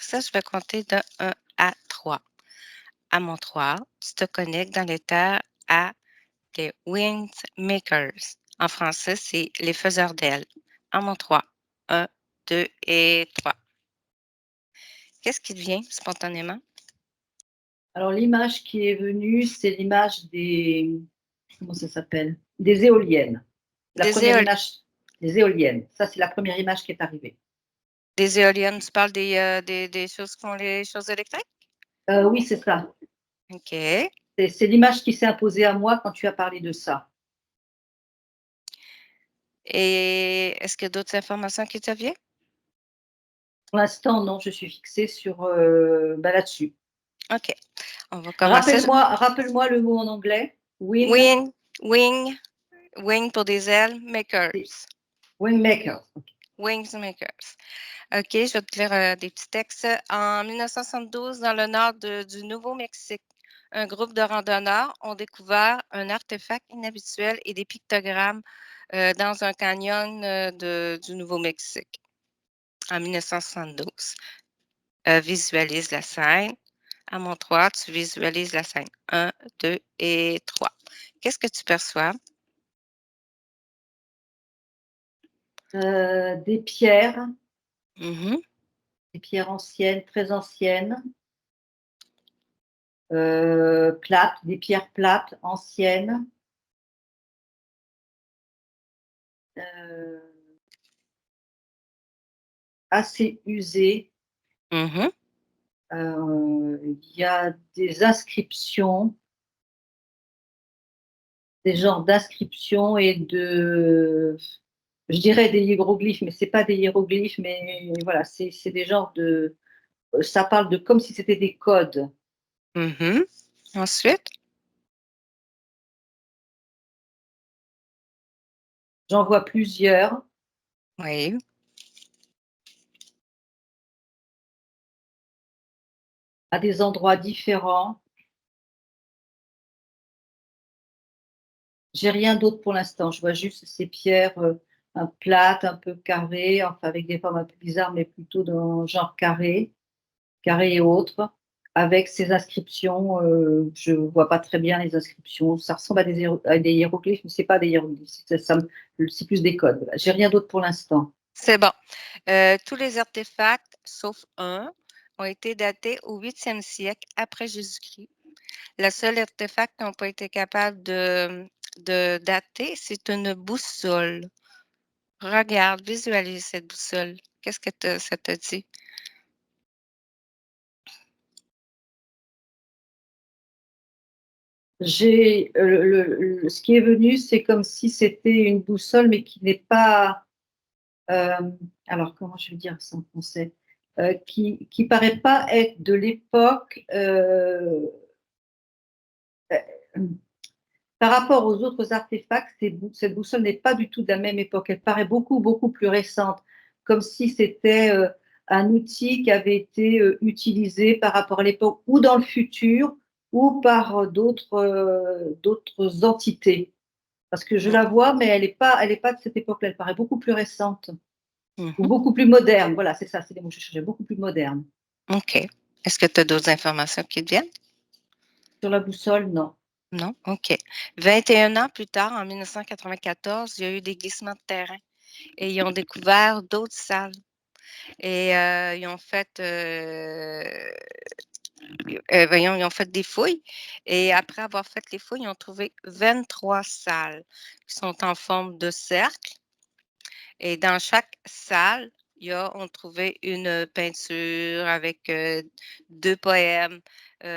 ça, je vais compter de 1 à 3. À mon 3, tu te connectes dans l'état à les Windmakers. En français, c'est les faiseurs d'ailes. À mon 3. 1, 2 et 3. Qu'est-ce qui te vient spontanément? Alors l'image qui est venue, c'est l'image des comment ça s'appelle? Des éoliennes. La Des première éoliennes. image, des éoliennes. Ça, c'est la première image qui est arrivée. Des éoliennes, tu parles des choses qui font les choses électriques? Oui, c'est ça. OK. C'est l'image qui s'est imposée à moi quand tu as parlé de ça. Et est-ce qu'il y a d'autres informations qui te viennent? Pour l'instant, non, je suis fixée sur, là-dessus. OK. On va commencer. Rappelle-moi le mot en anglais. Wing, wing, wing pour des ailes, makers. Wingmaker. Wings makers. OK, je vais te lire des petits textes. En 1972, dans le nord du Nouveau-Mexique, un groupe de randonneurs ont découvert un artefact inhabituel et des pictogrammes dans un canyon du Nouveau-Mexique en 1972. Visualise la scène. À mon 3, tu visualises la scène. 1, 2 et 3. Qu'est-ce que tu perçois? Des pierres, Mhm. des pierres anciennes, très anciennes, plates, des pierres plates, anciennes. euh, Assez usées. Mhm. Il y a des inscriptions, des genres d'inscriptions et je dirais des hiéroglyphes, mais c'est pas des hiéroglyphes, mais voilà, c'est des genres ça parle de comme si c'était des codes. Mhm. Ensuite? J'en vois plusieurs Oui. à des endroits différents. J'ai rien d'autre pour l'instant. Je vois juste ces pierres plates, un peu carrées, enfin avec des formes un peu bizarres, mais plutôt dans le genre carré, carré et autres, avec ces inscriptions. Je vois pas très bien les inscriptions. Ça ressemble à des hiéroglyphes, mais c'est pas des hiéroglyphes. C'est plus des codes. Voilà. J'ai rien d'autre pour l'instant. C'est bon. Tous les artefacts, sauf un, ont été datés au 8e siècle après Jésus-Christ. Le seul artefact qu'ils n'ont pas été capables de dater, c'est une boussole. Regarde, visualise cette boussole. Qu'est-ce que ça te dit? Ce qui est venu, c'est comme si c'était une boussole, mais qui n'est pas. euh, alors, comment je vais dire ça en français? Qui paraît pas être de l'époque. Par rapport aux autres artefacts, cette boussole n'est pas du tout de la même époque. Elle paraît beaucoup, beaucoup plus récente, comme si c'était un outil qui avait été utilisé par rapport à l'époque ou dans le futur ou par d'autres entités. Parce que je la vois, mais elle est pas de cette époque-là. Elle paraît beaucoup plus récente ou Mhm. beaucoup plus moderne. Voilà, c'est ça, c'est les mots que je cherchais, beaucoup plus moderne. OK. Est-ce que tu as d'autres informations qui te viennent? Sur la boussole, non. Non? OK. 21 ans plus tard, en 1994, il y a eu des glissements de terrain et ils ont découvert d'autres salles. Et ils ont fait, voyons, ils ont fait des fouilles et après avoir fait les fouilles, ils ont trouvé 23 salles qui sont en forme de cercle et dans chaque salle, on trouvait une peinture avec, 2 poèmes, il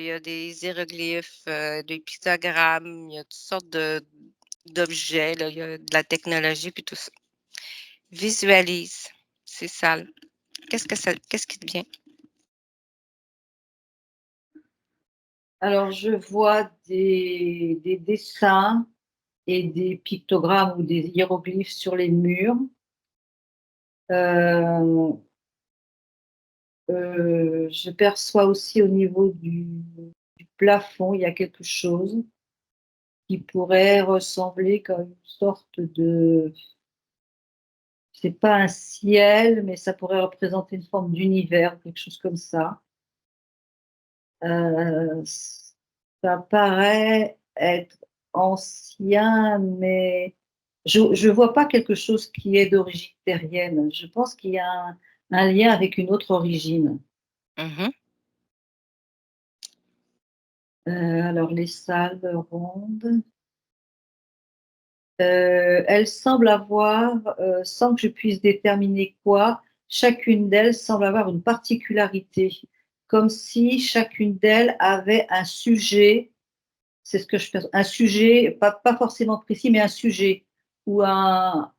y a des hiéroglyphes, des pictogrammes, il y a toutes sortes d'objets, là, il y a de la technologie puis tout ça. Visualise ces salles. Qu'est-ce qui te vient? Alors, je vois des dessins et des pictogrammes ou des hiéroglyphes sur les murs. Euh, je perçois aussi au niveau du plafond, il y a quelque chose qui pourrait ressembler comme une sorte c'est pas un ciel, mais ça pourrait représenter une forme d'univers, quelque chose comme ça. Ça paraît être ancien, mais je vois pas quelque chose qui est d'origine terrienne. Je pense qu'il y a un lien avec une autre origine. Mmh. Alors les salles rondes, elles semblent avoir, sans que je puisse déterminer quoi, chacune d'elles semble avoir une particularité, comme si chacune d'elles avait un sujet. C'est ce que je pense. Un sujet, pas forcément précis, mais un sujet ou un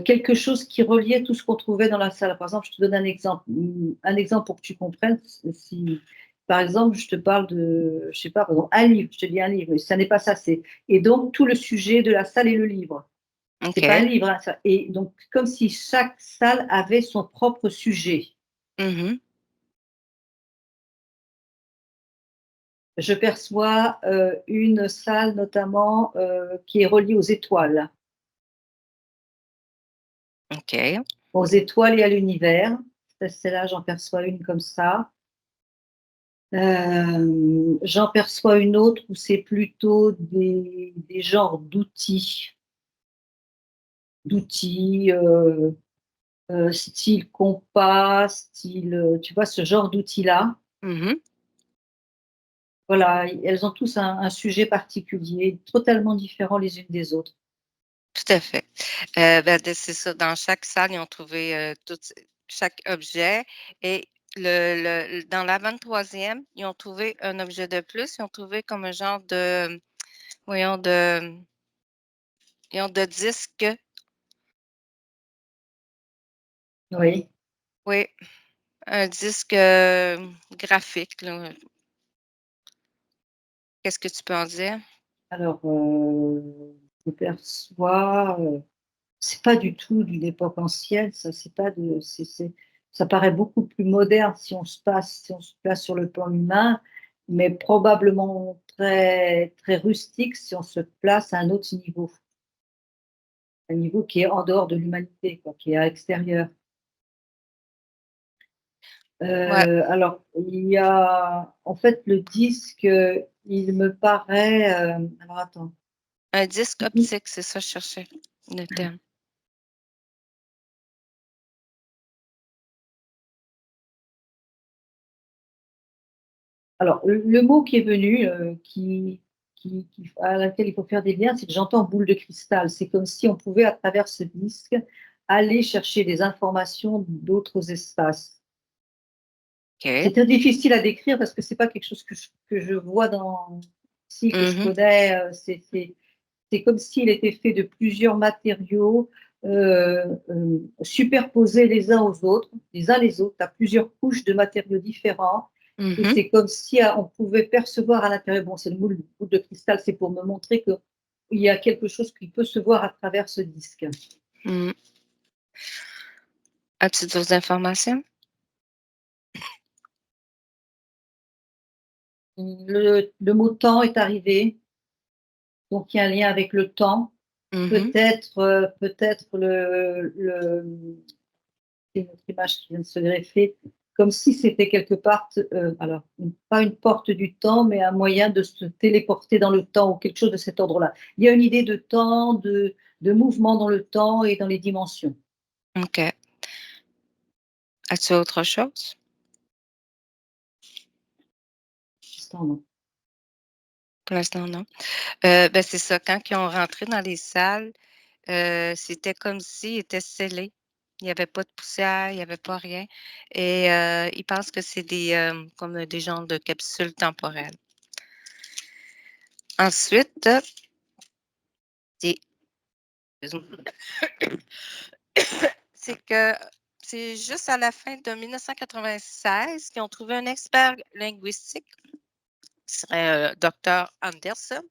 quelque chose qui reliait tout ce qu'on trouvait dans la salle. Par exemple, je te donne un exemple pour que tu comprennes. Si, par exemple, je te parle de, je sais pas, par exemple, un livre, je te dis un livre, mais ça n'est pas ça, c'est et donc tout le sujet de la salle est le livre. C'est pas un OK. livre, hein, ça et donc comme si chaque salle avait son propre sujet. Mmh. Je perçois, une salle notamment, qui est reliée aux étoiles. OK. Aux étoiles et à l'univers. Celle-là, j'en perçois une comme ça. J'en perçois une autre où c'est plutôt des genres d'outils, style compas, style, tu vois ce genre d'outils-là? Mmh. Voilà, elles ont tous un sujet particulier, totalement différents les unes des autres. Tout à fait. Ben, de c'est ça, dans chaque salle, ils ont trouvé, chaque objet et dans la 23e, ils ont trouvé un objet de plus. Ils ont trouvé comme un genre de, voyons, de disque, Oui. oui, un disque, graphique, là. Qu'est-ce que tu peux en dire? Alors, je perçois, c'est pas du tout d'une époque ancienne, ça, c'est pas de c'est ça paraît beaucoup plus moderne si on se place sur le plan humain, mais probablement très très rustique si on se place à un autre niveau, un niveau qui est en dehors de l'humanité quoi, qui est à l'extérieur. Ouais, Alors il y a en fait le disque, il me paraît, alors attends. un disque optique, c'est ça, je cherchais le terme. Alors, le mot qui est venu, à laquelle il faut faire des liens, c'est que j'entends boule de cristal. C'est comme si on pouvait, à travers ce disque, aller chercher des informations d'autres espaces. OK. C'est très difficile à décrire parce que c'est pas quelque chose que je vois dans ici, que je Mmh. connais, c'est comme s'il était fait de plusieurs matériaux, superposés les uns aux autres, les uns les autres. Tu as plusieurs couches de matériaux différents et Mmh. c'est comme si, on pouvait percevoir à l'intérieur bon, c'est le boule de cristal, c'est pour me montrer qu'il y a quelque chose qui peut se voir à travers ce disque. Mmh. As-tu d'autres informations? Le mot temps est arrivé, donc il y a un lien avec le temps. Mmh. Peut-être c'est une autre image qui vient de se greffer, comme si c'était quelque part, alors pas une porte du temps, mais un moyen de se téléporter dans le temps ou quelque chose de cet ordre-là. Il y a une idée de temps, de mouvement dans le temps et dans les dimensions. OK. As-tu autre chose? Instant, non. Pour l'instant, non. Ben, c'est ça, quand ils ont rentré dans les salles, c'était comme s'ils étaient scellés. Il y avait pas de poussière, il y avait pas rien et ils pensent que c'est des, comme des genres de capsules temporelles. Ensuite, c'est c'est que c'est juste à la fin de 1996 qu'ils ont trouvé un expert linguistique qui serait, docteur Anderson,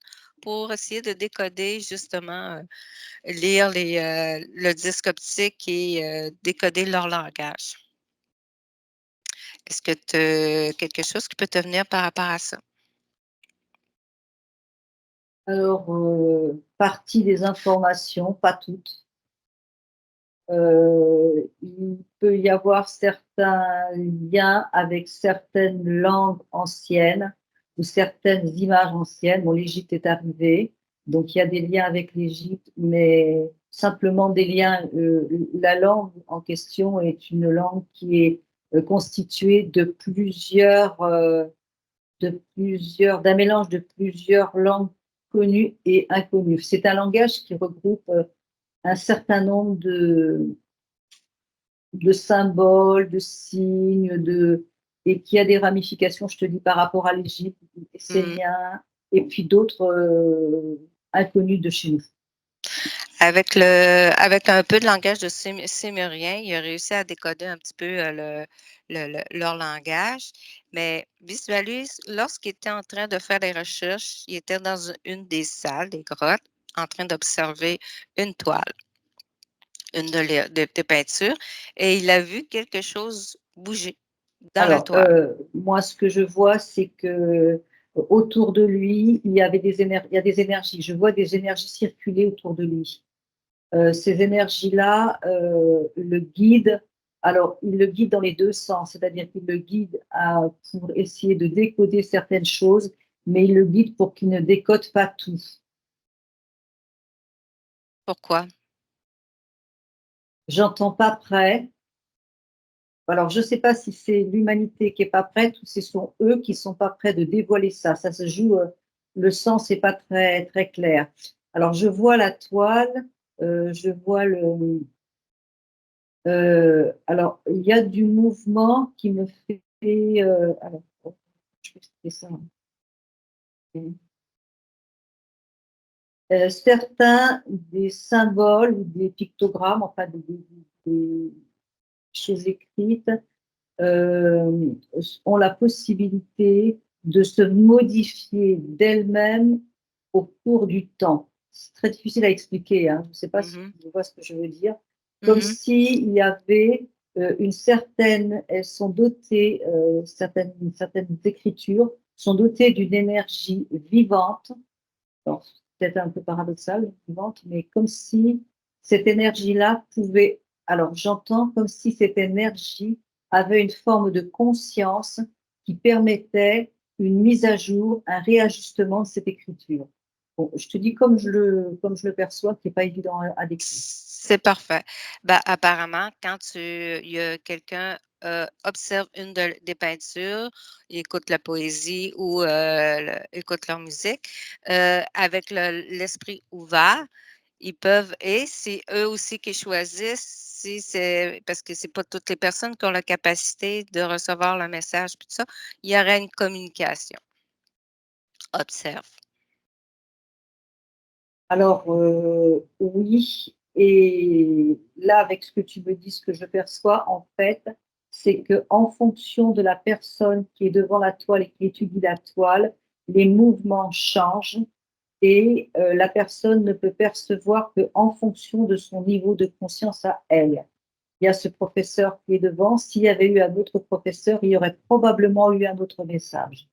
pour essayer de décoder justement, lire le disque optique et décoder leur langage. Est-ce que tu as quelque chose qui peut te venir par rapport à ça? Alors, partie des informations, pas toutes. Il peut y avoir certains liens avec certaines langues anciennes ou certaines images anciennes. Bon, l'Égypte est arrivée, donc il y a des liens avec l'Égypte, mais simplement des liens. La langue en question est une langue qui est constituée d'un mélange de plusieurs langues connues et inconnues. C'est un langage qui regroupe un certain nombre de symboles, de signes, et qui a des ramifications, je te dis, par rapport à l'Égypte, les Mmh. Esséniens, et puis d'autres inconnus de chez nous. Avec un peu de langage de sémérien, il a réussi à décoder un petit peu, leur langage, mais visualise, lorsqu'il était en train de faire des recherches, il était dans une des salles, des grottes, en train d'observer une toile, une des peintures, et il a vu quelque chose bouger dans la Alors, toile. moi, ce que je vois, c'est que autour de lui, il y a des énergies. Je vois des énergies circuler autour de lui. Ces énergies-là le guident. Alors, il le guide dans les deux sens, c'est-à-dire qu'il le guide pour essayer de décoder certaines choses, mais il le guide pour qu'il ne décode pas tout. Pourquoi? J'entends pas prêt. Alors, je ne sais pas si c'est l'humanité qui est pas prête ou ce sont eux qui sont pas prêts de dévoiler ça. Ça se joue, le sens n'est pas très, très clair. Alors, je vois la toile, je vois alors, il y a du mouvement qui me fait, alors, je vais expliquer ça. Certains des symboles ou des pictogrammes, enfin des choses écrites, ont la possibilité de se modifier d'elles-mêmes au cours du temps. C'est très difficile à expliquer, hein. Je ne sais pas si Mmh. tu vois ce que je veux dire. Comme Mmh. s'il y avait elles sont dotées, certaines écritures sont dotées d'une énergie vivante. Alors, c'est peut-être un peu paradoxal, vivante, mais comme si cette énergie-là pouvait, alors j'entends comme si cette énergie avait une forme de conscience qui permettait une mise à jour, un réajustement de cette écriture. Bon, je te dis comme je le perçois, qui n'est pas évident à décrire. C'est parfait. Ben, apparemment, quand il y a quelqu'un, observe une des peintures, écoute la poésie ou, écoute leur musique, avec l'esprit ouvert, ils peuvent et c'est eux aussi qui choisissent si c'est parce que c'est pas toutes les personnes qui ont la capacité de recevoir le message puis tout ça, il y aurait une communication. Observe. Alors, oui, et là, avec ce que tu me dis, ce que je perçois, en fait, c'est que en fonction de la personne qui est devant la toile et qui étudie la toile, les mouvements changent et la personne ne peut percevoir qu'en fonction de son niveau de conscience à elle. Il y a ce professeur qui est devant, s'il y avait eu un autre professeur, il y aurait probablement eu un autre message.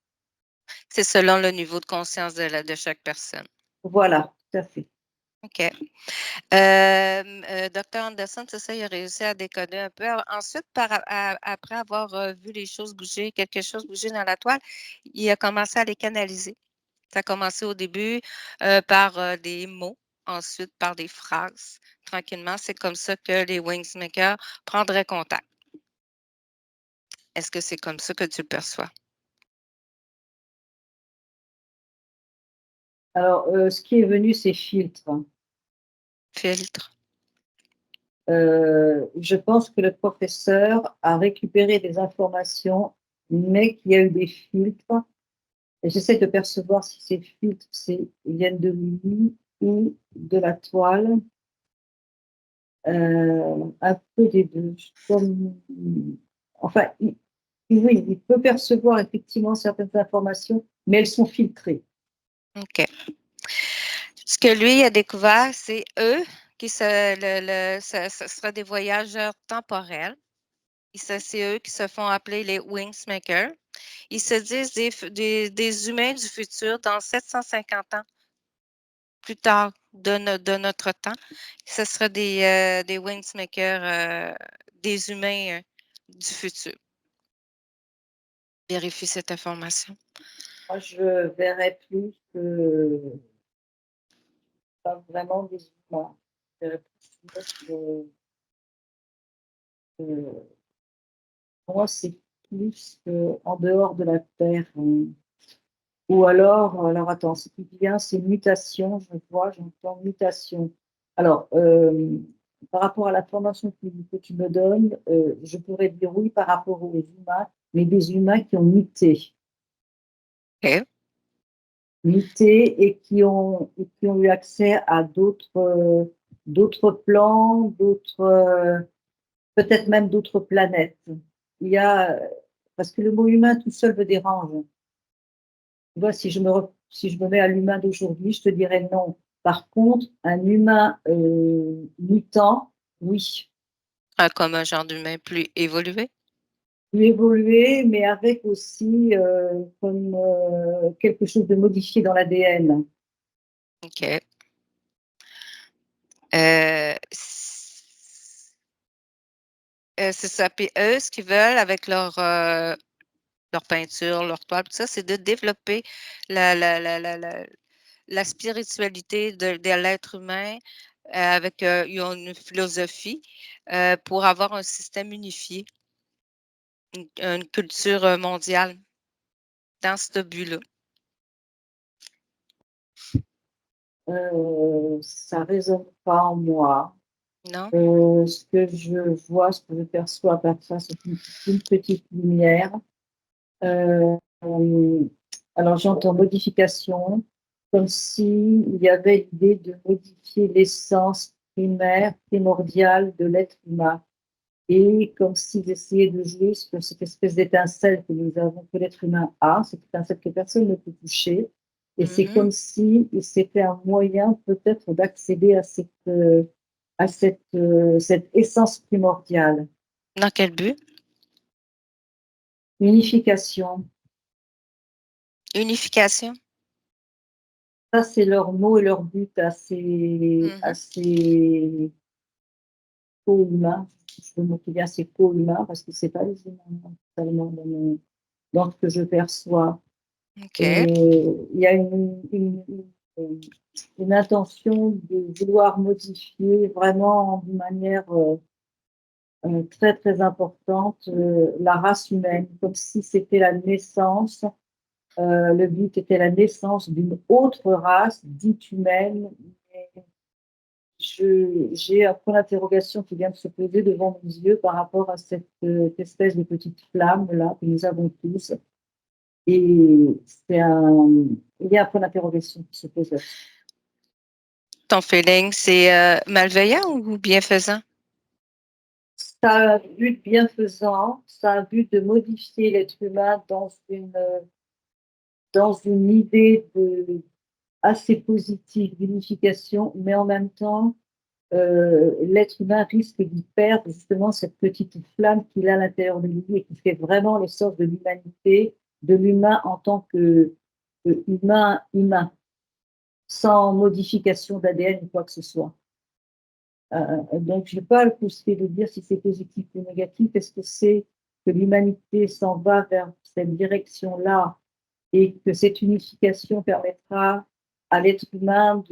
C'est selon le niveau de conscience de chaque personne. Voilà, tout à fait. OK. Docteur Anderson, c'est ça, il a réussi à décoder un peu. Ensuite, après avoir, vu les choses bouger, quelque chose bouger dans la toile, il a commencé à les canaliser. Ça a commencé au début, par, des mots, ensuite par des phrases. Tranquillement, c'est comme ça que les Wingsmakers prendraient contact. Est-ce que c'est comme ça que tu le perçois? Alors, ce qui est venu, c'est filtre. Filtre. Je pense que le professeur a récupéré des informations, mais qu'il y a eu des filtres. Et j'essaie de percevoir si ces filtres viennent de lui ou de la toile. Un peu des deux. Comme, enfin, oui, il peut percevoir effectivement certaines informations, mais elles sont filtrées. OK. Ce que lui a découvert, c'est eux qui se ce sera des voyageurs temporels. C'est eux qui se font appeler les Wingsmakers. Ils se disent des humains du futur dans 750 ans plus tard. de notre temps. Ce sera des Windsmakers, des humains du futur. Vérifie cette information. Moi, je verrais plus pas vraiment des humains. Je verrais plus pour moi, c'est plus en dehors de la Terre. Ou alors attends, ce qui vient, c'est mutation, j'entends mutation. Alors, par rapport à la formation que tu me donnes, je pourrais dire oui par rapport aux humains, mais des humains qui ont muté. OK. Muté et qui ont eu accès à d'autres plans, peut-être même d'autres planètes. Il y a, parce que le mot humain tout seul me dérange. Tu vois, si je me mets à l'humain d'aujourd'hui, je te dirais non. Par contre, un humain mutant, oui. Ah, comme un genre d'humain plus évolué? Plus évolué, mais avec aussi comme quelque chose de modifié dans l'ADN. OK. C'est ça. Puis eux, ce qu'ils veulent avec leur peinture, leur toile, tout ça, c'est de développer la la la la la la spiritualité de l'être humain, avec, ils ont une philosophie, pour avoir un système unifié, une culture, mondiale dans ce but-là. Ça résonne pas en moi. Non? Ce que je vois, ce que je perçois par ça, c'est une petite lumière. Euh, alors j'entends modification, comme s'il y avait l'idée de modifier l'essence primaire, primordiale de l'être humain. Et comme s'ils essayaient de jouer sur cette espèce d'étincelle que nous avons, que l'être humain a, cette étincelle que personne ne peut toucher. Et c'est Mmh. comme si c'était un moyen peut-être d'accéder cette essence primordiale. Dans quel but? Unification. Unification? Ça, c'est leur mot et leur but Mmh. assez co-humain. Je me souviens, c'est co-humain parce que c'est pas les humains totalement dans ce que je perçois. Et OK. il y a une intention de vouloir modifier vraiment d'une manière très très importante la race humaine, comme si c'était la naissance. Le but était la naissance d'une autre race dite humaine. J'ai un point d'interrogation qui vient de se poser devant mes yeux par rapport à cette espèce de petite flamme là que nous avons tous. Et il y a un point d'interrogation qui se pose là-dessus. Ton feeling, c'est, malveillant ou bienfaisant? Ça a un but bienfaisant, ça a un but de modifier l'être humain dans une idée assez positive d'unification, mais en même temps, l'être humain risque d'y perdre justement cette petite flamme qu'il a à l'intérieur de lui et qui fait vraiment l'essence de l'humanité, de l'humain en tant que humain, sans modification d'ADN ou quoi que ce soit. Donc, je n'ai pas le possibilité de dire si c'est positif ou négatif. Est-ce que c'est que l'humanité s'en va vers cette direction-là et que cette unification permettra à l'être humain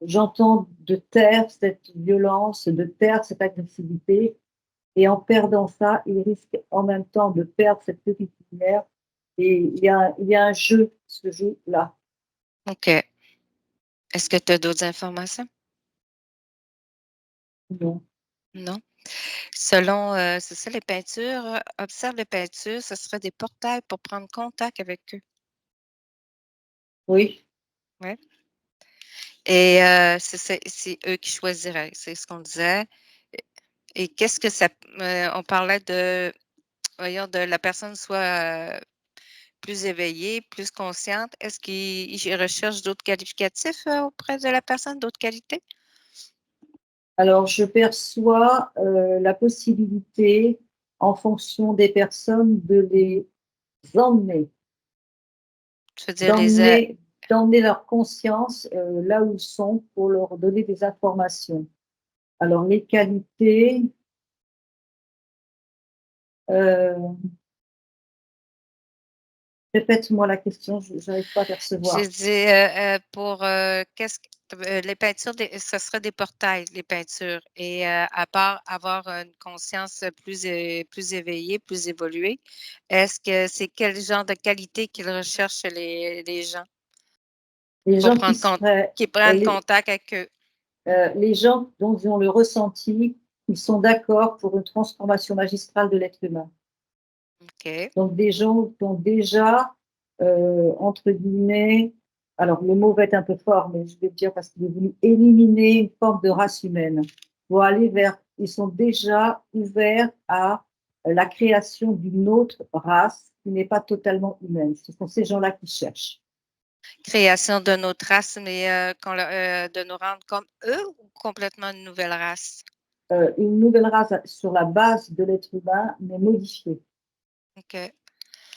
j'entends, de taire cette violence, de taire cette agressivité, et en perdant ça, il risque en même temps de perdre cette petite lumière. Et il y a un jeu, ce jeu-là. OK. Est-ce que tu as d'autres informations? Non. Non? Selon, c'est ça, les peintures, observe les peintures, ce serait des portails pour prendre contact avec eux. Oui. Ouais. Et c'est eux qui choisiraient, c'est ce qu'on disait. Et qu'est-ce que ça on parlait de voyons, de la personne soit, plus éveillée, plus consciente. Est-ce qu'ils recherchent d'autres qualificatifs, auprès de la personne, d'autres qualités? Alors, je perçois la possibilité, en fonction des personnes, de les emmener, Tu veux dire les d'emmener. d'emmener leur conscience, là où ils sont pour leur donner des informations. Alors les qualités, heu, répète-moi la question, je n'arrive pas à J'ai percevoir. dit, pour, qu'est-ce que les peintures des ce serait des portails, les peintures et à part avoir une conscience plus éveillée, plus évoluée, est-ce que c'est quel genre de qualité qu'ils recherchent les gens Les pour gens qui prendre compte seraient, qui prennent contact avec eux? les gens dont ils ont le ressenti, ils sont d'accord pour une transformation magistrale de l'être humain. OK. Donc des gens qui ont déjà, entre guillemets, alors le mot va être un peu fort, mais je vais le dire parce qu'il est voulu éliminer une forme de race humaine pour aller vers, ils sont déjà ouverts à la création d'une autre race qui n'est pas totalement humaine. Ce sont ces gens-là qui cherchent. Création de notre race, mais de nous rendre comme eux ou complètement une nouvelle race? Une nouvelle race sur la base de l'être humain, mais modifiée, OK.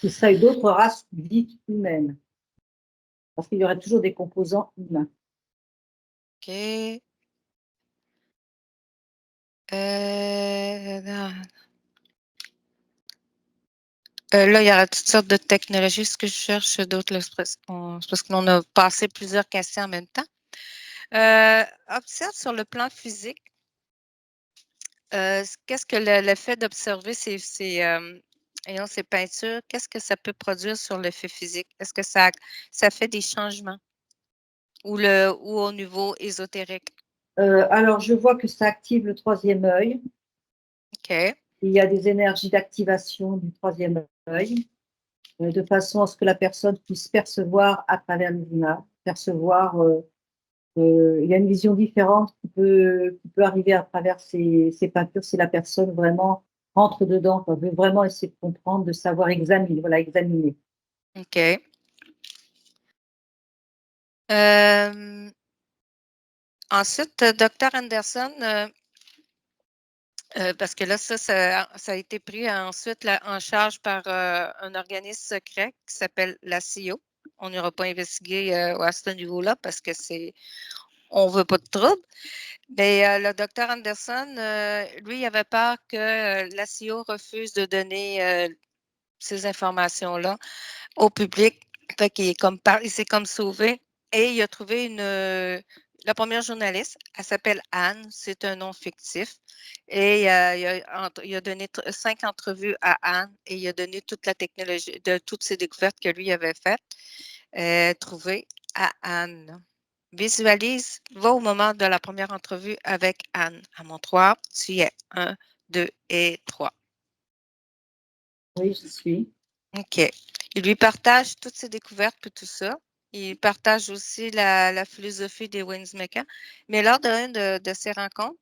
qui serait une autre race dite humaine, parce qu'il y aurait toujours des composants humains. OK. Non. Là, il y aura toutes sortes de technologies. Ce que je cherche d'autres, là, c'est parce qu'on a passé plusieurs questions en même temps. Observe sur le plan physique, qu'est-ce que le fait d'observer ces peintures, qu'est-ce que ça peut produire sur l'effet physique? Est-ce que ça fait des changements ou au niveau ésotérique? Alors je vois que ça active le troisième œil. OK. Il y a des énergies d'activation du troisième œil, de façon à ce que la personne puisse percevoir à travers les images, percevoir, il y a une vision différente qui peut arriver à travers ces peintures si la personne vraiment rentre dedans, quoi, veut vraiment essayer de comprendre, de savoir examiner, voilà, examiner. OK. Hem, ensuite, docteur Anderson, parce que là, ça a été pris ensuite là, en charge par, un organisme secret qui s'appelle la CIO. On n'ira pas investiguer, à ce niveau-là parce que on veut pas de trouble. Mais, le docteur Anderson, lui, il avait peur que, la CIO refuse de donner, ces informations-là au public. Fait qu'il est il s'est comme sauvé et il a trouvé la première journaliste, elle s'appelle Anne, c'est un nom fictif et il a donné 5 entrevues à Anne et il a donné toute la technologie de toutes ces découvertes que lui avait faites, trouvées à Anne. Visualise, va au moment de la première entrevue avec Anne. À mon 3, tu y es. 1, 2 et 3. Oui, je suis. OK. Il lui partage toutes ses découvertes et tout ça. Il partage aussi la philosophie des Windsmakers. Mais lors d'une de ces rencontres,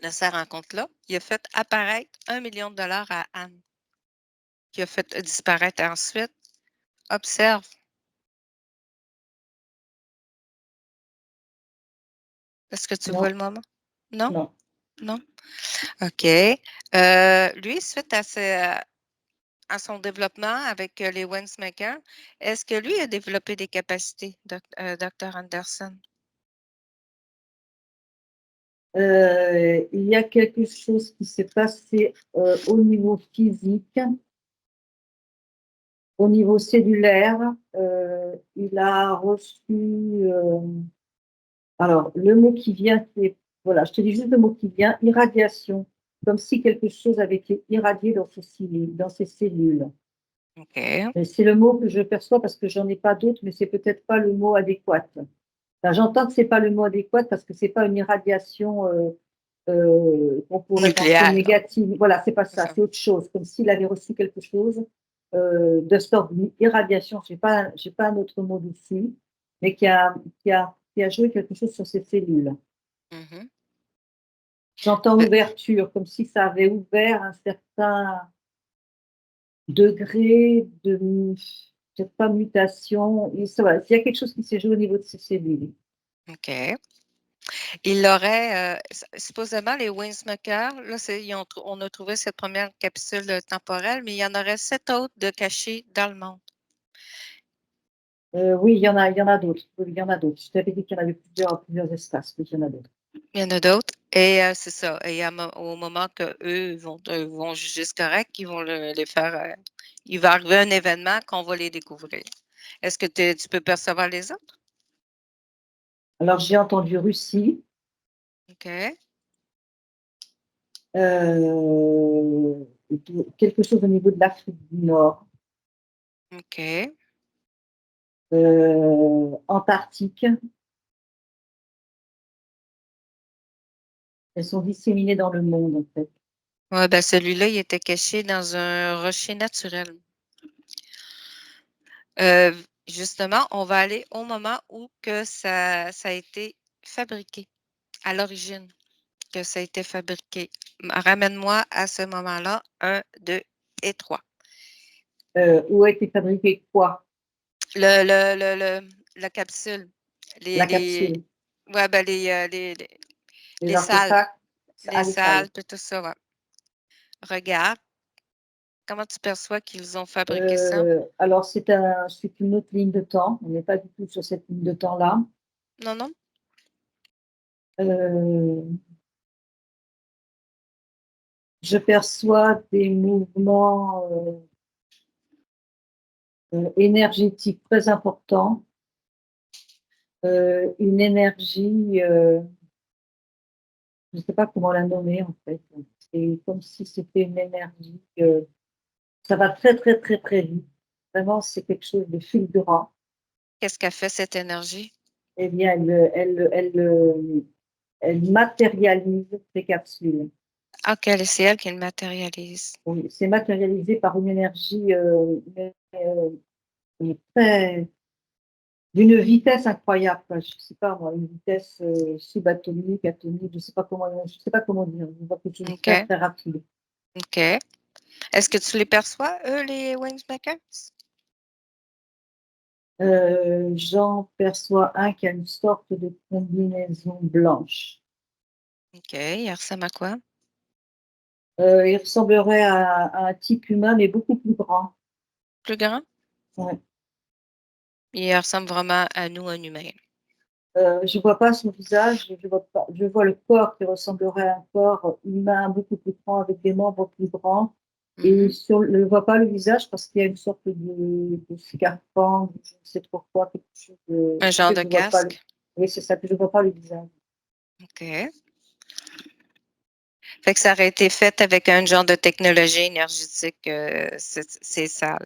de ces rencontres-là, il a fait apparaître 1 million de dollars à Anne, qui a fait disparaître ensuite. Observe. Est-ce que tu vois Non, le moment? Non? non. Non? OK. Lui, suite à son développement avec les Windsmakers, est-ce que lui a développé des capacités, Dr. Anderson? Il y a quelque chose qui s'est passé, au niveau physique, au niveau cellulaire. Il a reçu, alors le mot qui vient, c'est, voilà, je te dis juste le mot qui vient, irradiation, comme si quelque chose avait été irradié dans ses cellules. OK. C'est le mot que je perçois parce que j'en ai pas d'autre, mais c'est peut-être pas le mot adéquat. Enfin, j'entends que c'est pas le mot adéquat parce que c'est pas une irradiation, qu'on pourrait penser Nucléaire, là, négative. Voilà, c'est pas c'est ça, ça. c'est autre chose, comme s'il avait reçu quelque chose, de sorte d'irradiation, j'ai pas un autre mot dessus, mais qui a joué quelque chose sur ses cellules. Mmh. J'entends Heu, ouverture, comme si ça avait ouvert un certain degré de peut-être pas mutation, il voilà, il y a quelque chose qui s'est joué au niveau de ses cellules. OK. Il aurait, supposément les Windsmakers, là, on a trouvé cette première capsule, temporelle, mais il y en aurait 7 autres de cachées dans le monde. Oui, il y en a d'autres. Oui, il y en a d'autres. Je t'avais dit qu'il y en avait plusieurs espaces, mais il y en a d'autres. Il y en a d'autres et c'est ça et au moment qu'eux vont juger c'est correct, ils vont les faire, il va arriver un événement qu'on va les découvrir. Est-ce que tu peux percevoir les autres? Alors j'ai entendu Russie, OK, et quelque chose au niveau de l'Afrique du Nord, OK. Antarctique. Elles sont disséminées dans le monde, en fait. Ouais, ben celui-là, il était caché dans un rocher naturel. Justement, on va aller au moment où que ça a été fabriqué, à l'origine, que ça a été fabriqué. Ramène-moi à ce moment-là, un, 2 et 3. Où a été fabriqué quoi? La capsule, les, La les, capsule, ouais, ben les les salles, artefacts, les les salles. salles, puis tout ça, ouais. Regarde, comment tu perçois qu'ils ont fabriqué ça? Alors c'est une autre ligne de temps. On n'est pas du tout sur cette ligne de temps-là. Non, non? Euh, je perçois des mouvements énergétiques très importants, une énergie, je ne sais pas comment la nommer en fait. C'est comme si c'était une énergie, ça va très, très, très, très vite. Vraiment, c'est quelque chose de fulgurant. Qu'est-ce qu'a fait cette énergie? Eh bien, elle matérialise ces capsules. Ah, OK, c'est elle qui le matérialise. Oui, c'est matérialisé par une énergie, très d'une vitesse incroyable, quoi. Je sais pas moi, une vitesse, subatomique, atomique, je sais pas comment dire. Je vois quelque chose de très, OK, très rapide. OK. Est-ce que tu les perçois, eux, les Wingmakers? J'en perçois un qui a une sorte de combinaison blanche. OK, il ressemble à quoi? Il ressemblerait à un type humain, mais beaucoup plus grand. Plus grand? Ouais. Il ressemble vraiment à nous, un humain. Je vois pas son visage, je vois le corps qui ressemblerait à un corps humain beaucoup plus grand, avec des membres plus grands. Et Mmh. je ne vois pas le visage parce qu'il y a une sorte de scaphandre, je ne sais trop quoi, quelque chose Un qui genre fait que de je ne vois pas casque? oui, c'est ça, que je ne vois pas le visage. OK. Fait que ça aurait été fait avec un genre de technologie énergétique, c'est sale.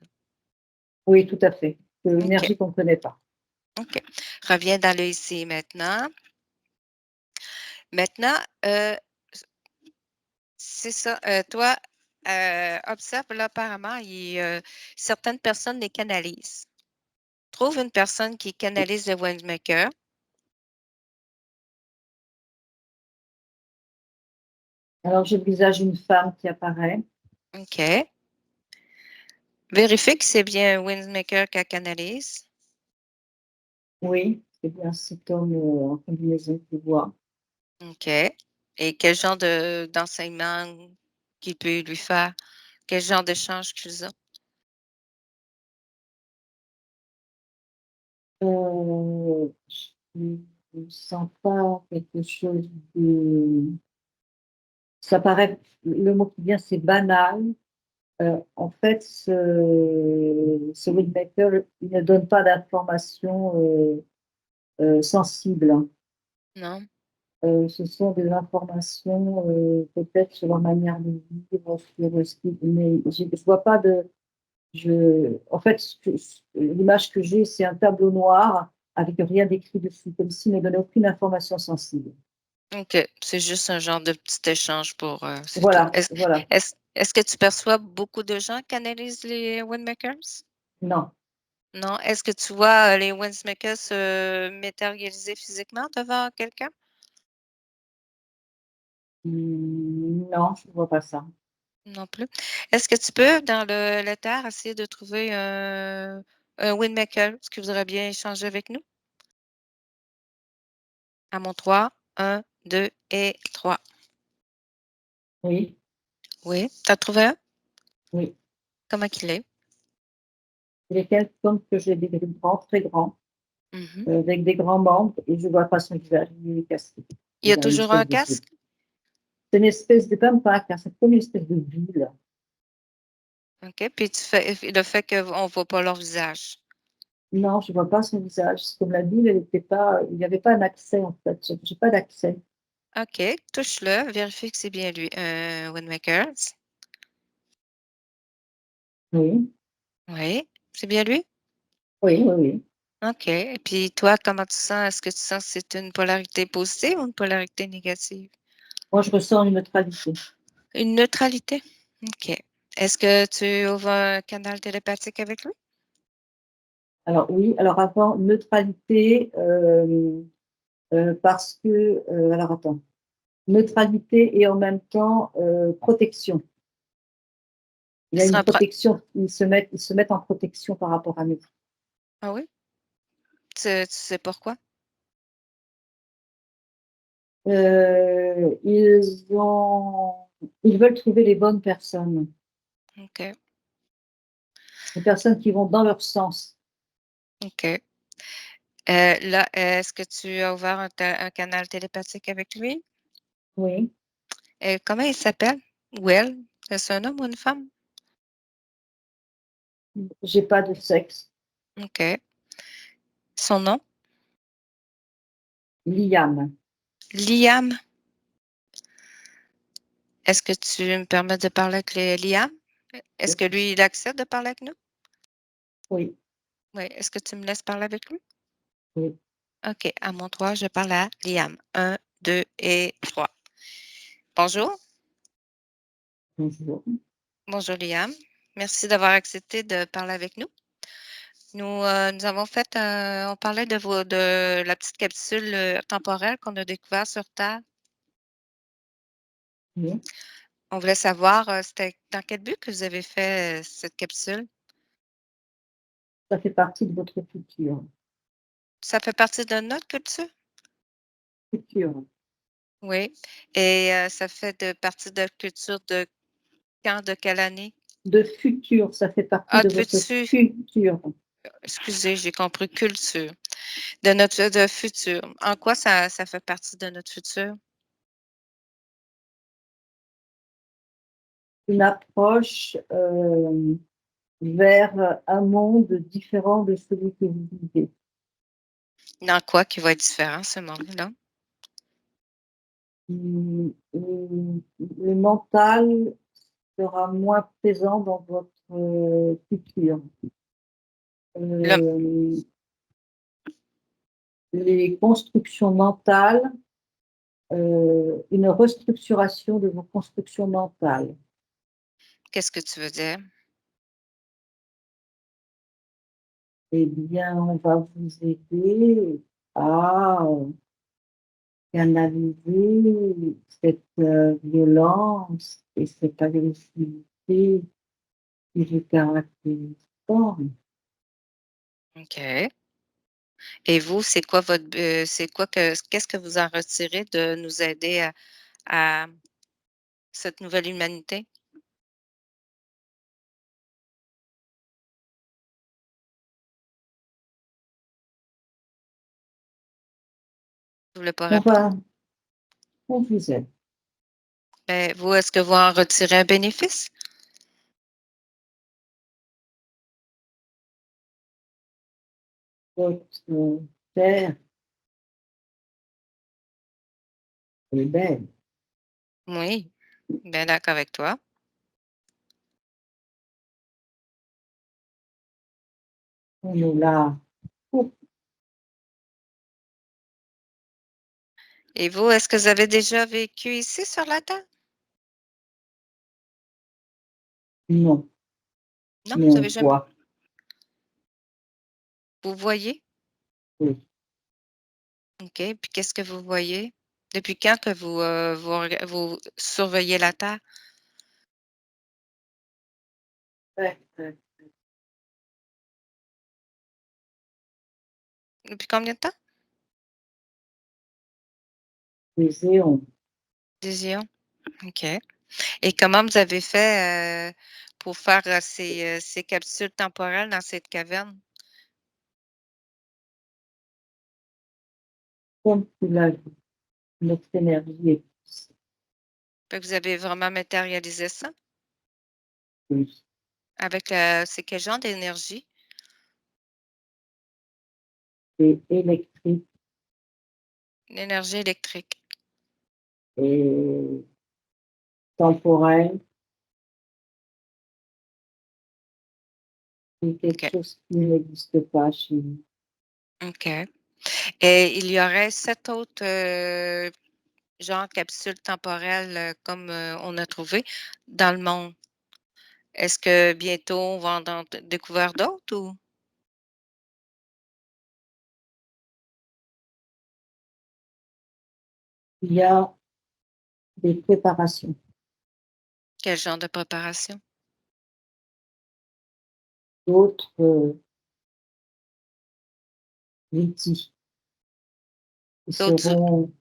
Oui, tout à fait. OK, L'énergie qu'on ne connaît pas. OK. Reviens dans le ici et maintenant. Maintenant, c'est ça, toi, observe là, apparemment, certaines personnes les canalisent. Trouve une personne qui canalise le Windmaker. Alors, je visage une femme qui apparaît. OK. Vérifie que c'est bien un Windmaker qu'elle canalise. Oui, c'est bien cet homme en combinaison que je vois. OK. Et quel genre d'enseignement qu'il peut lui faire? Quel genre d'échange qu'ils ont? Je ne sens pas quelque chose de. Ça paraît, le mot qui vient, c'est banal. En fait, ce Windmaker, il ne donne pas d'informations sensibles, hein. Non? Ce sont des informations peut-être sur leur manière de vivre, sur ce qui, mais je vois pas de. En fait, l'image que j'ai, c'est un tableau noir avec rien d'écrit dessus, comme s'il ne donnait aucune information sensible. OK. C'est juste un genre de petit échange c'est tout. Voilà, voilà. Est-ce que tu perçois beaucoup de gens qui analysent les Windmakers? Non, Non? Est-ce que tu vois, les Windmakers se matérialiser physiquement devant quelqu'un? non, je ne vois pas ça. Non plus. Est-ce que tu peux, dans le terre, essayer de trouver un Windmaker? Est-ce que vous aurez bien échangé avec nous? À mon 3, 1, 2 et 3. Oui, Oui. Tu as trouvé un? oui. Comment qu'il est? lesquels comme que j'ai des grands, très grands, Mmh. avec des grands membres et je vois pas son visage, il est cassé. Il y a Il a une toujours un espèce de boule. casque? C'est une espèce de pas un pack, hein, c'est comme une espèce de bulle. OK, puis tu fais le fait qu'on voit pas leur visage. Non, je vois pas son visage. C'est comme la bulle, elle était pas il y avait pas un accès, en fait. J'ai pas d'accès. OK, touche-le, vérifie que c'est bien lui, Windmakers. Oui, Oui, c'est bien lui? oui, oui, oui. OK, et puis toi, comment tu sens? Est-ce que tu sens que c'est une polarité positive ou une polarité négative? Moi, je ressens une neutralité. Une neutralité? OK. Est-ce que tu ouvres un canal télépathique avec lui? Alors oui, alors avant neutralité, parce que, alors attends, neutralité et en même temps, protection. Il y Il a une sera pro protection, ils se mettent en protection par rapport à nous. Ah oui? Tu sais pourquoi? Ils ont ils veulent trouver les bonnes personnes, OK, les personnes qui vont dans leur sens. OK. Là, est-ce que tu as ouvert un canal télépathique avec lui? Oui, Comment il s'appelle? Ou elle? Est-ce un homme ou une femme? j'ai pas de sexe. OK. Son nom? Liam, Liam? Est-ce que tu me permets de parler avec Liam? Est-ce que lui, il accepte de parler avec nous? oui, Oui. Est-ce que tu me laisses parler avec lui? oui, OK. À mon tour, je parle à Liam. Un, 2 et 3. Bonjour. bonjour. Bonjour Liam. Merci d'avoir accepté de parler avec nous. Nous avons fait, on parlait de la petite capsule, temporelle qu'on a découvert sur Terre. Oui, On voulait savoir, c'était dans quel but que vous avez fait, cette capsule? ça fait partie de votre culture. Ça fait partie de notre culture? Culture. Oui, et ça fait partie de culture de quand, de quelle année? De futur, ça fait partie Ah, de de votre futur, culture. excusez, j'ai compris culture. De notre de futur. En quoi ça fait partie de notre futur? Une approche, vers un monde différent de celui que vous vivez. Dans quoi qui va être différent, ce monde-là? Le mental sera moins présent dans votre, culture. Le Hem, les constructions mentales, une restructuration de vos constructions mentales. Qu'est-ce que tu veux dire? Eh bien, on va vous aider à canaliser cette, violence et cette agressivité qui vous caractérise fort. OK. Et vous, c'est quoi votre c'est quoi qu'est-ce que vous en retirez de nous aider à cette nouvelle humanité? Vous voulez pas On répondre? va on vous aide. Vous, est-ce que vous en retirez un bénéfice? Votre terre est belle. Oui, bien d'accord avec toi. On nous l'a pour Et vous, est-ce que vous avez déjà vécu ici sur la Terre? non, Non, mais vous on avez jamais voit, vous voyez? oui. OK, puis qu'est-ce que vous voyez? Depuis quand que vous surveillez la Terre? Ouais, Depuis combien de temps? les éons. Des éons? OK. Et comment vous avez fait, pour faire ces capsules temporelles dans cette caverne? Comme tu l'as dit, notre énergie est Fait que vous avez vraiment matérialisé ça? plus, Avec c'est quel genre d'énergie? c'est électrique L'énergie électrique. et temporelle. C'est quelque OK. chose qui n'existe pas chez nous. OK. Et il y aurait 7 autres, genre capsules temporelles, comme, on a trouvé dans le monde. Est-ce que bientôt on va en découvrir d'autres ou Il y a des préparations, quel genre de préparation? d'autres outils qui D'autres seront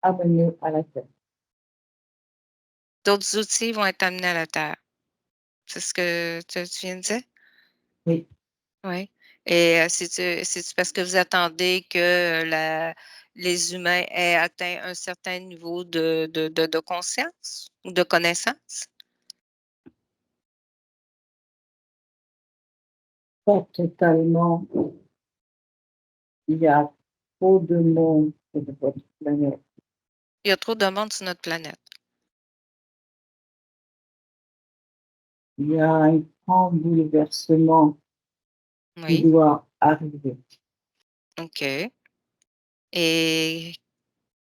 amenés à la Terre. d'autres outils vont être amenés à la Terre. C'est ce que tu viens de dire? Oui, Oui. Et c'est-tu parce que vous attendez que les humains aient atteint un certain niveau de conscience ou de connaissance? pas totalement. Il y a trop de monde sur votre planète. Il y a trop de monde sur notre planète. Il y a un grand bouleversement qui Oui, doit arriver. OK. Et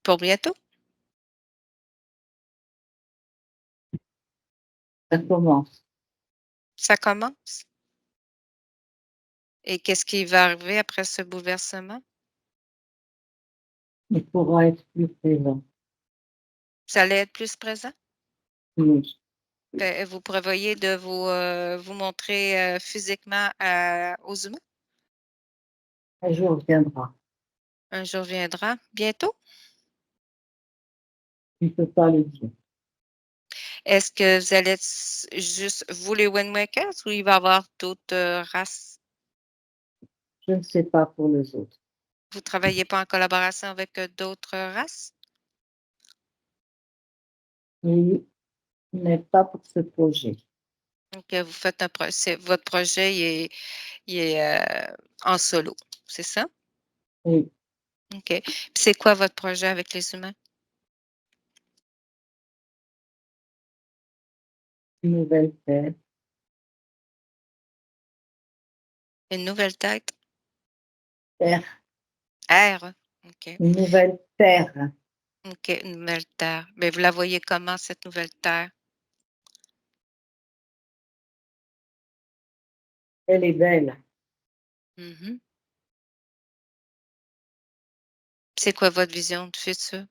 pour bientôt? Ça commence. Ça commence? Et qu'est-ce qui va arriver après ce bouleversement? Il pourra être plus présent. Vous allez être plus présent? Oui, Vous prévoyez de vous montrer, physiquement aux humains? un jour viendra. Un jour viendra. Bientôt? Je ne peux pas le dire. Est-ce que vous allez être juste vous les Windmakers ou il va y avoir d'autres, races? Je ne sais pas pour les autres. Vous travaillez pas en collaboration avec, d'autres races? Oui, mais pas pour ce projet. Donc, vous faites votre projet il est en solo, c'est ça? Oui, OK. Puis c'est quoi votre projet avec les humains? une nouvelle terre, Une nouvelle tête? terre, Air? OK. une nouvelle terre. OK, une nouvelle terre. Mais vous la voyez comment cette nouvelle terre? Elle est belle. Mmh. C'est quoi votre vision du futur?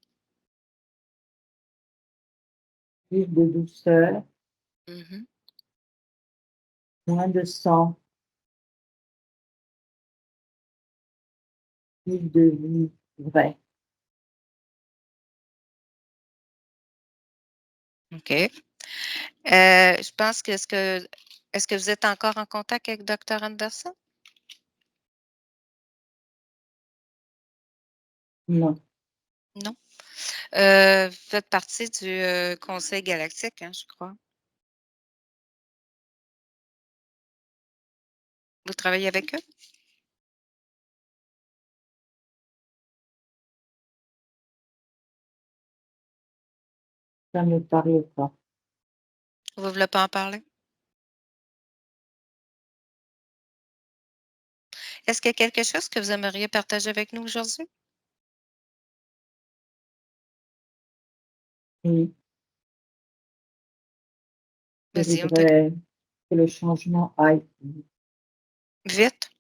Plus de douceur, Mmh. moins de sang, plus de vie vraie. OK. Je pense que est-ce que vous êtes encore en contact avec docteur Anderson? Non, Non? Vous faites partie du, conseil galactique, hein, je crois. Vous travaillez avec eux? ça ne me parle pas. Vous voulez pas en parler? Est-ce qu'il y a quelque chose que vous aimeriez partager avec nous aujourd'hui? Oui, je Vas-y, on t'écoute. voudrais que le changement aille vite. Vite?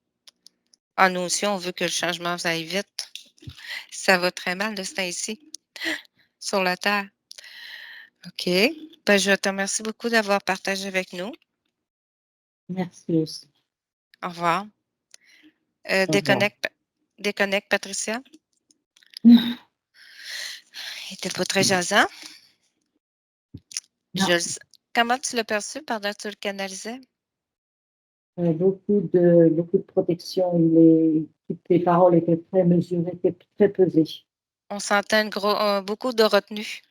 Ah, nous aussi, on veut que le changement aille vite. Ça va très mal de ce temps-ci, sur la terre. OK. Ben, je te remercie beaucoup d'avoir partagé avec nous. Merci aussi. Au revoir. Au revoir. Déconnecte, Patricia. Il était pas très jasant. Je Non, le s comment tu l'as perçu pendant que tu le canalisais? Beaucoup de protection. Toutes les paroles étaient très mesurées, très pesées. On sentait beaucoup de retenue,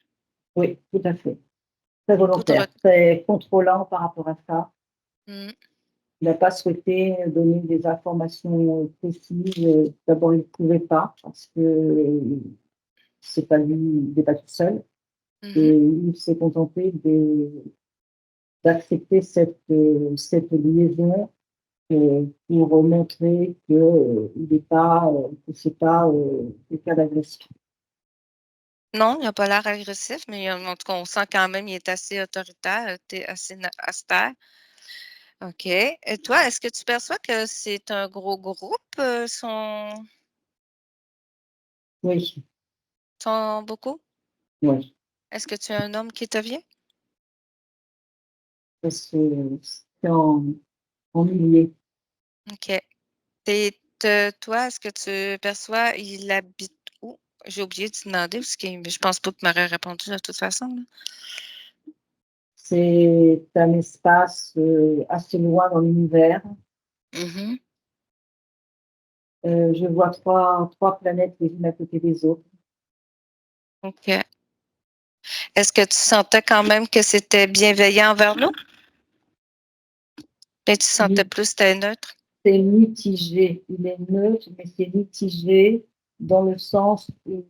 Oui, tout à fait. Très beaucoup de volontaire, retenue. très contrôlant par rapport à ça. Mmh. Il n'a pas souhaité donner des informations précises. D'abord, il ne pouvait pas parce que c'est pas lui, il n'est pas tout seul. Mmh. Et il s'est contenté d'accepter cette liaison pour montrer que il n'est pas, que c'est pas quelqu'un d'agressif. Non, il a pas l'air agressif, mais en tout cas, on sent quand même il est assez autoritaire, tu assez austère. OK. Et toi, est-ce que tu perçois que c'est un gros groupe, Oui, sont beaucoup? oui, Est-ce que tu as un homme qui te vient? c'est en milliers. OK. Toi, est-ce que tu perçois, il habite où? J'ai oublié de te demander parce que mais je pense pas que tu m'aurais répondu de toute façon, là. C'est un espace assez loin dans l'univers. Mmh. Je vois trois planètes les unes à côté des autres. OK. Est-ce que tu sentais quand même que c'était bienveillant envers nous? Et tu sentais Mi- plus c'était neutre? C'est mitigé. Il est neutre, mais c'est mitigé dans le sens où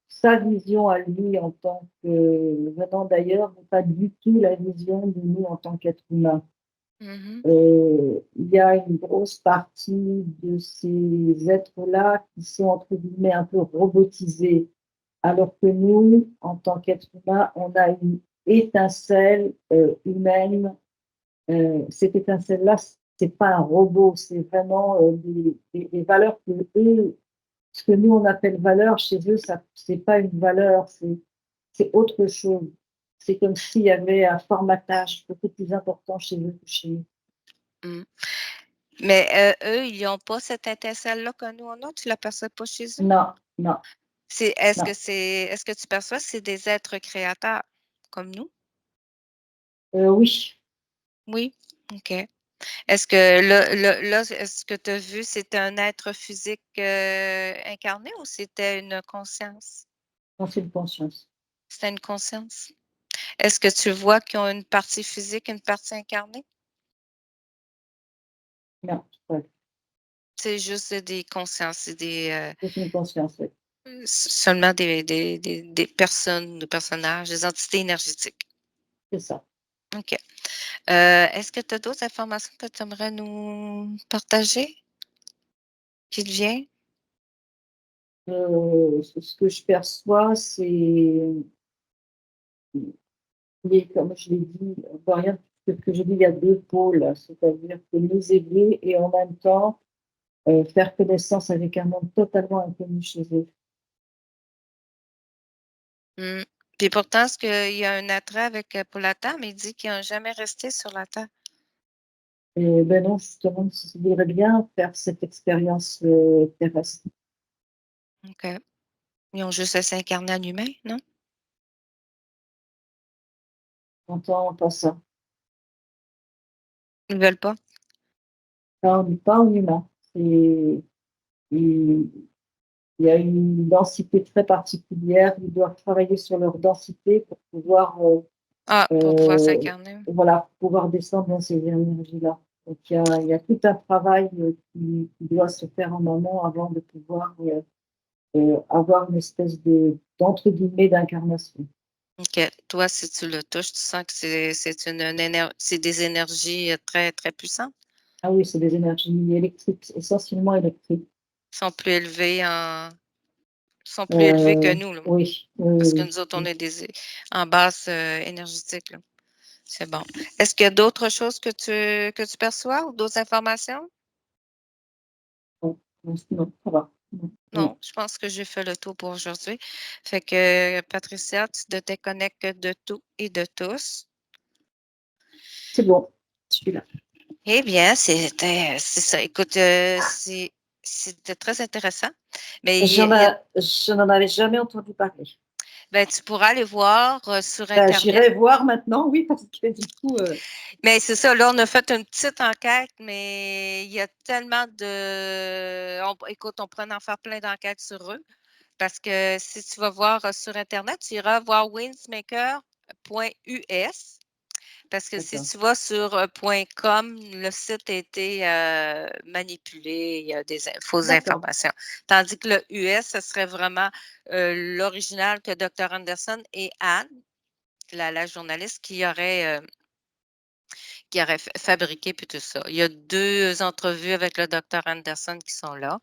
sa vision à lui en tant que venant d'ailleurs n'est pas du tout la vision de nous en tant qu'être humain. Mmh. Il y a une grosse partie de ces êtres-là qui sont entre guillemets un peu robotisés, alors que nous, en tant qu'être humain, on a une étincelle humaine. Cette étincelle-là, c'est pas un robot, c'est vraiment des valeurs que eux, ce que nous on appelle valeur, chez eux, ça, c'est pas une valeur, c'est autre chose. C'est comme s'il y avait un formatage beaucoup plus important chez eux que chez nous. Mmh. Mais, eux, ils ont pas cette étincelle-là que nous on a? Tu l'aperçois pas chez eux? Non, non, non. Est-ce que tu perçois que c'est des êtres créateurs comme nous? Oui, Oui? OK. Est-ce que là, est-ce que tu as vu, c'était un être physique, incarné ou c'était une conscience? on fait une conscience. C'était une conscience? Est-ce que tu vois qu'ils ont une partie physique, une partie incarnée? Non, ouais, C'est juste des consciences, c'est des, c'est une conscience, oui, seulement des personnes, des personnages, des entités énergétiques. c'est ça. OK. Est-ce que tu as d'autres informations que tu aimerais nous partager qui te vient? Ce que je perçois, comme je l'ai dit, encore rien que je dis, il y a deux pôles, c'est-à-dire que nous aider et en même temps faire connaissance avec un monde totalement inconnu chez eux. Mmh. Puis pourtant, est-ce qu'il y a un attrait avec, pour la Terre, mais il dit qu'ils n'ont jamais resté sur la Terre. Et ben non, justement, je voudrais bien faire cette expérience terrestre. OK. Ils ont juste à s'incarner en humain, non? J'entends pas ça. Ils veulent pas? Pas en humain. Il, il y a une densité très particulière. Ils doivent travailler sur leur densité pour pouvoir, Ah, pour pouvoir s'incarner. voilà, pouvoir descendre dans ces énergies-là. Donc il y a tout un travail qui doit se faire en amont avant de pouvoir avoir une espèce d'entre guillemets d'incarnation. OK. Toi, si tu le touches, tu sens que c'est des énergies, très, très puissantes? Ah oui, c'est des énergies électriques, essentiellement électriques. Ils sont plus élevés en sont plus élevés que nous, là, Oui, parce que oui, nous autres, on oui. est en basse, énergétique, là. C'est bon. Est-ce qu'il y a d'autres choses que tu perçois ou d'autres informations? Non, non, non, ça va. Non, Non, non. je pense que j'ai fait le tour pour aujourd'hui. Fait que, Patricia, tu te déconnectes de tout et de tous. C'est bon, je suis là. Eh bien, c'est ça. Écoute, c'était très intéressant. Mais J'en n'en avais jamais entendu parler. Ben, tu pourras aller voir sur Ben, Internet. j'irai voir maintenant, oui, parce que du coup, Mais c'est ça, là, on a fait une petite enquête, mais il y a tellement de. Écoute, on pourrait en faire plein d'enquêtes sur eux. Parce que si tu vas voir sur Internet, tu iras voir windsmaker.us. Parce que si d'accord, tu vas sur .com, le site a été manipulé, il y a des fausses d'accord. informations. Tandis que le US, ce serait vraiment l'original que Dr. Anderson et Anne, la journaliste, qui aurait fabriqué, puis tout ça. Il y a 2 entrevues avec le Dr. Anderson qui sont là.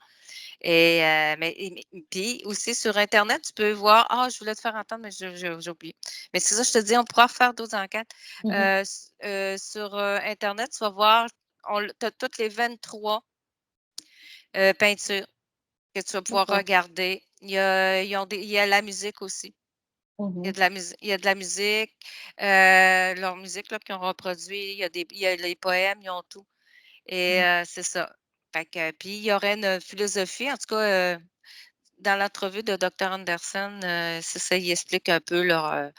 Puis aussi sur Internet, tu peux voir. Ah, je voulais te faire entendre, mais j'ai oublié. Mais c'est ça, je te dis, on pourra faire d'autres enquêtes. Mmh. Sur Internet, tu vas voir, tu as toutes les 23 peintures que tu vas pouvoir D'accord. regarder. Il y a la musique aussi. Il y a Mmh. de la musique, il y a de la musique, leur musique là, qu'ils ont reproduit. Il y a les poèmes, ils ont tout. Et Mmh. c'est ça. Fait que, puis il y aurait une philosophie, en tout cas, dans l'entrevue de Dr. Anderson, c'est ça, il explique un peu Mmh.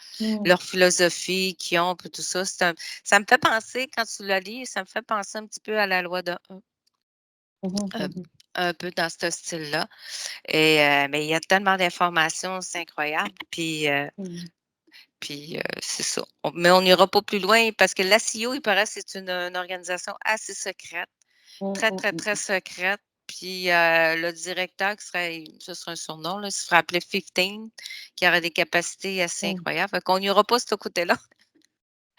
leur philosophie qu'ils ont, puis tout ça. Ça me fait penser, quand tu la lis, ça me fait penser un petit peu à la loi de 1, Mmh. un, Mmh. un peu dans ce style-là. Mais il y a tellement d'informations, c'est incroyable. Mmh. Puis c'est ça. Mais on n'ira pas plus loin parce que l'ACIO, il paraît que c'est une organisation assez secrète, Mmh. très, Mmh. très, Mmh. très secrète. Puis le directeur, ce serait un surnom, là, il se ferait appeler 15, qui aurait des capacités assez Mmh. incroyables. Fait qu'on n'ira pas de ce côté-là.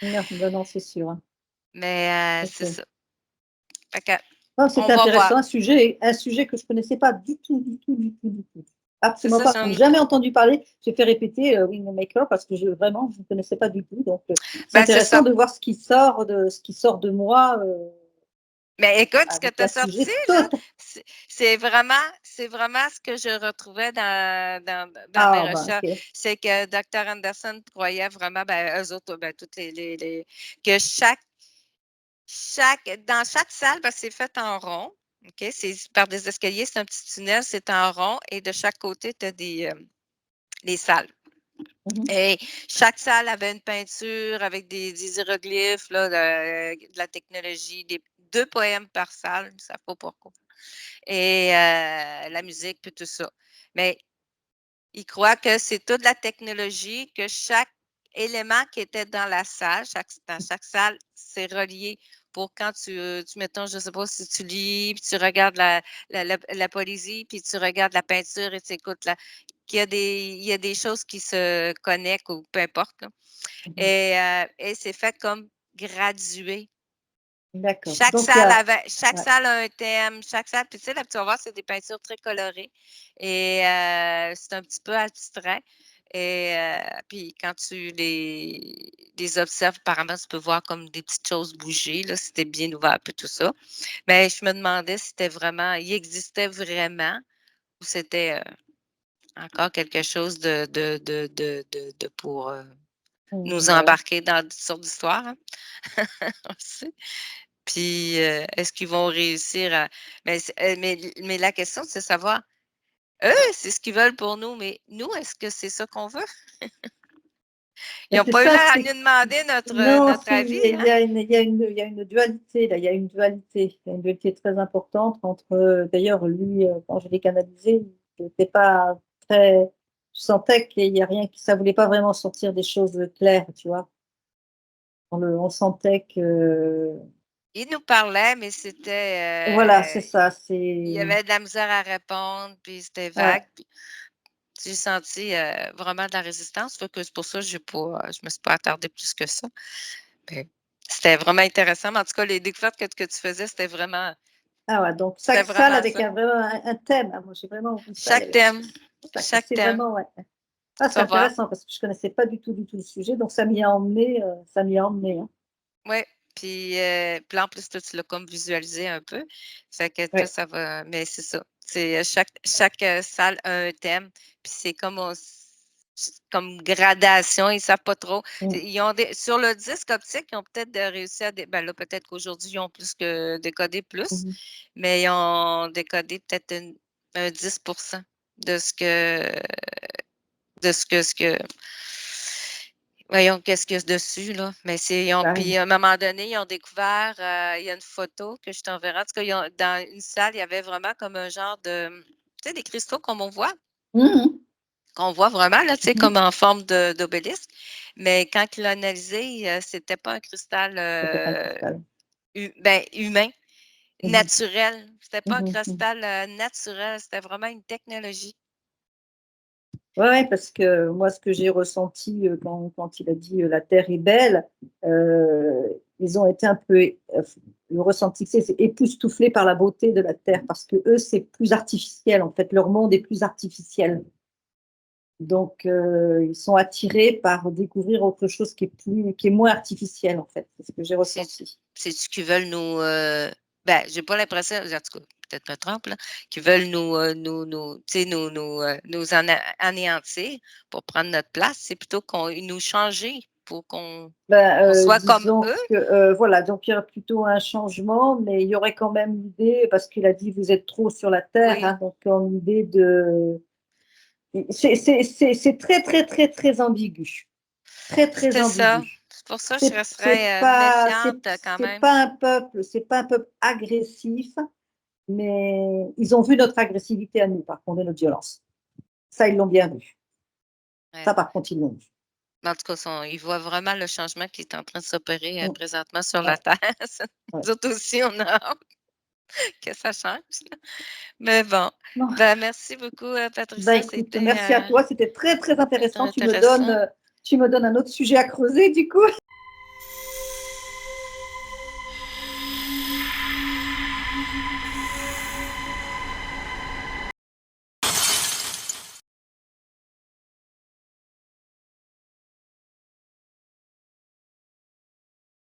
Non, bah, non, c'est sûr, hein. Mais c'est OK. ça. Fait que, Non, on c'est va intéressant, voir. un sujet que je connaissais pas du tout, du tout, du tout, du tout. C'est Absolument ça, pas, jamais entendu parler. J'ai fait répéter, Wingmaker parce que je ne connaissais pas du tout, donc c'est ben, c'est intéressant ça. de voir ce qui sort de moi, Mais écoute, ce que avec tu un as sorti, sujet là, tot c'est vraiment ce que je retrouvais dans mes ah bah, recherches. OK. C'est que Dr. Anderson croyait vraiment, ben, eux autres, ben, toutes que dans chaque salle, parce que c'est fait en rond, OK? C'est par des escaliers, c'est un petit tunnel, c'est en rond, et de chaque côté, tu as des salles. Mmh. Et chaque salle avait une peinture avec des hiéroglyphes, là, de la technologie, 2 poèmes par salle, ils ne savent pas pourquoi. Et la musique, puis tout ça. Mais ils croient que c'est toute la technologie, que chaque élément qui était dans la salle, dans chaque salle, c'est relié pour quand mettons, je ne sais pas si tu lis, puis tu regardes la poésie, puis tu regardes la peinture et tu écoutes qu'il y a des choses qui se connectent ou peu importe, là. Mmh. Et c'est fait comme gradué. D'accord, Chaque donc il y salle a avait chaque ouais. salle a un thème, chaque salle puis tu sais, là, tu vas voir, c'est des peintures très colorées, et c'est un petit peu abstrait, et puis quand tu les observes, apparemment, tu peux voir comme des petites choses bouger, là, c'était bien ouvert puis tout ça. Mais je me demandais si c'était vraiment il existait vraiment, ou c'était, encore quelque chose de pour, nous Ouais. embarquer dans toutes sortes d'histoires, hein. On sait. Puis, est-ce qu'ils vont réussir à mais la question, c'est de savoir, eux, c'est ce qu'ils veulent pour nous, mais nous, est-ce que c'est ça qu'on veut? Ils Bah, n'ont c'est pas eu ça, l'air à c'est nous demander notre, non, notre c'est avis, il hein? y a une il y a une il y a une dualité là, il y a une dualité très importante entre, d'ailleurs lui, quand je l'ai canalisé, il était pas très je sentais qu'il y a rien qui ça voulait pas vraiment sortir des choses, claires, tu vois? On sentait que Ils nous parlaient, mais voilà, c'est ça, il y c'est avait de la misère à répondre, puis c'était ouais. vague, puis j'ai senti, vraiment de la résistance, fait que c'est pour ça que je me suis pas attardée plus que ça. Mais c'était vraiment intéressant, mais en tout cas, les découvertes que tu faisais, Ah ouais, donc c'était chaque salle vraiment avec ça. vraiment un thème. Ah moi j'ai vraiment vu ça, il y Chaque avait thème, chaque c'est thème, vraiment ouais. Ah, tu c'est vas voir. intéressant parce que je connaissais pas du tout, du tout le sujet, donc ça m'y a emmené, hein. Oui, puis là, en plus, toi, tu l'as comme visualisé un peu. Fait que toi, Ouais. ça va, mais c'est ça. C'est chaque salle a un thème, puis c'est comme gradation, ils savent pas trop. Mmh. Ils ont sur le disque optique, ils ont peut-être réussi ben là, peut-être qu'aujourd'hui, ils ont plus que décodé plus, Mmh. mais ils ont décodé peut-être un 10 de ce que de ce que voyons, qu'est-ce qu'il y a dessus, là. Mais puis à un moment donné, ils ont découvert, il y a une photo que je t'enverrai. En tout cas, dans une salle, il y avait vraiment comme un genre de, tu sais, des cristaux comme on voit, qu'on voit vraiment, là, tu sais, comme en forme d'obélisque. Mais quand ils l'ont analysé, c'était pas un cristal humain, naturel. C'était pas un cristal naturel, c'était vraiment une technologie. Ouais, parce que moi, ce que j'ai ressenti quand il a dit la Terre est belle, ils ont été un peu, le ressenti que c'est époustouflé par la beauté de la Terre, parce que eux, c'est plus artificiel, en fait, leur monde est plus artificiel. Donc, ils sont attirés par découvrir autre chose qui est moins artificiel, en fait. C'est ce que j'ai ressenti. C'est-tu qu'ils veulent nous, j'ai pas l'impression, en tout cas, peut-être me trompe, là, qu'ils veulent nous anéantir pour prendre notre place. C'est plutôt qu'ils nous changer pour qu'on soit comme Disons eux. que, voilà, donc il y aura plutôt un changement, mais il y aurait quand même l'idée, parce qu'il a dit vous êtes trop sur la Terre, Oui. hein, donc une idée de... C'est très, très, très, très ambigu. Très, très C'est ça. ambigu. C'est pour ça que je C'est resterais pas, méfiante quand même. c'est pas un peuple agressif, mais ils ont vu notre agressivité à nous, par contre, et notre violence. Ça, ils l'ont bien vu. Ouais. Ça, par contre, ils l'ont vu. En tout cas, ils voient vraiment le changement qui est en train de s'opérer présentement sur Ouais. la Terre. Ouais. Nous autres aussi, on a hâte que ça change. Mais bon, Non. merci beaucoup, Patricia. Écoute, merci à toi, c'était très, très intéressant. Intéressant. Tu me donnes un autre sujet à creuser, du coup.